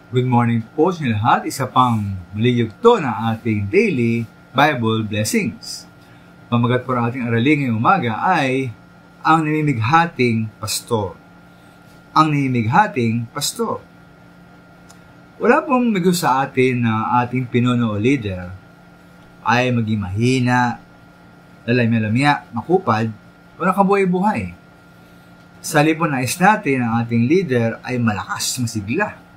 Good morning po sa lahat. Isa pang maliyugto na ating daily Bible blessings. Pamagat po ng ating aralin ngayong umaga ay ang namimighating pastor. Ang namimighating pastor. Wala pong migo sa atin na ating pinuno o leader ay maging mahina, lalamya-lamya, makupad, o nakabuhay-buhay. Sa halip nais natin ang ating leader ay malakas, masigla,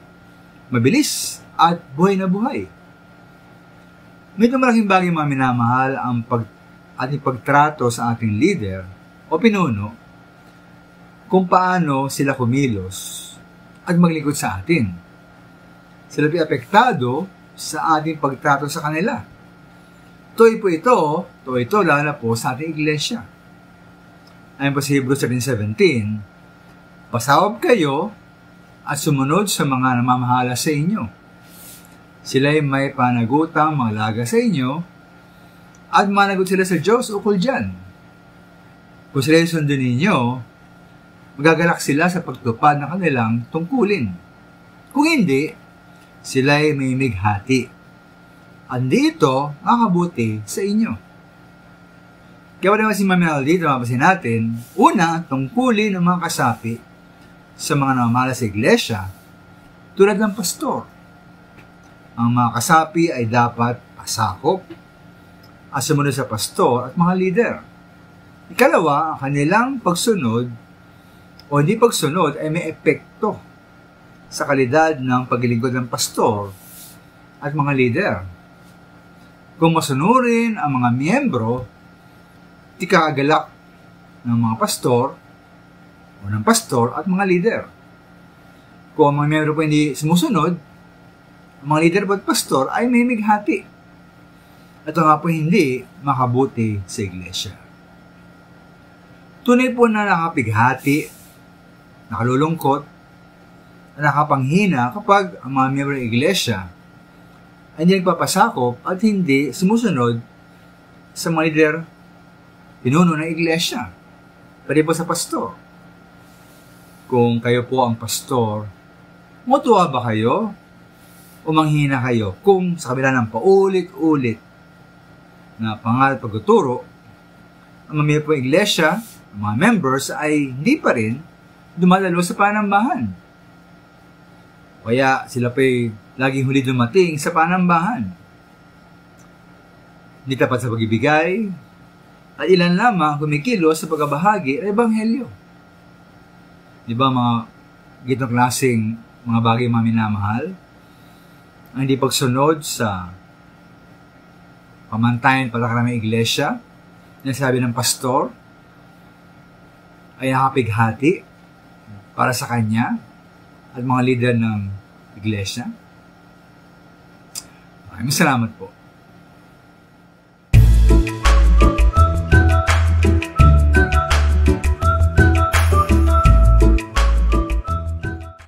mabilis at buhay na buhay. Medyo malaking bagay mga minamahal ang ating pagtrato sa ating leader o pinuno kung paano sila kumilos at maglingkod sa atin. Sila apektado sa ating pagtrato sa kanila. Toy ito lalo na po sa ating iglesia. Ayon po sa Hebrews 13:17, pasawab kayo at sumunod sa mga namamahala sa inyo. Sila'y may panagutang malaga sa inyo at managot sila sa Diyos ukol dyan. Kung sila'y sundin ninyo, magagalak sila sa pagtupad ng kanilang tungkulin. Kung hindi, sila'y may mighati. Andito, makabuti sa inyo. Kaya wala naman si Mami dito, mapasin natin, una, tungkulin ng mga kasapi sa mga namamahala sa iglesia, tulad ng pastor. Ang mga kasapi ay dapat pasakop at sumunod sa pastor at mga leader. Ikalawa, ang kanilang pagsunod o hindi pagsunod ay may epekto sa kalidad ng paglilingkod ng pastor at mga leader. Kung masunurin ang mga miyembro, ikakagalak ng mga pastor o ng pastor at mga leader. Kung ang mga miyembro po hindi sumusunod, ang mga leader at pastor ay may mighati. Ito nga po hindi makabuti sa iglesia. Tunay po na nakapighati, nakalulungkot, nakapanghina kapag ang mga miyembro ng iglesia ay hindi nagpapasakop at hindi sumusunod sa mga leader, pinuno ng iglesia. Pwede po sa pastor. Kung kayo po ang pastor, matuwa ba kayo o manghina kayo kung sa kabila ng paulit-ulit na pangaral at pagtuturo, ang mga po iglesia, ang mga members ay hindi pa rin dumadalo sa panambahan. Kaya sila pa'y laging huli dumating sa panambahan. Hindi tapat sa pag-ibigay, at ilan lamang kumikilos sa pagbabahagi ng ebanghelyo. Di ba mga gitong klaseng mga bagay mga minamahal? Ang hindi pagsunod sa pamantayan palakran ng iglesia, na sabi ng pastor, ay nakapighati para sa kanya at mga leader ng iglesia. Maraming salamat po.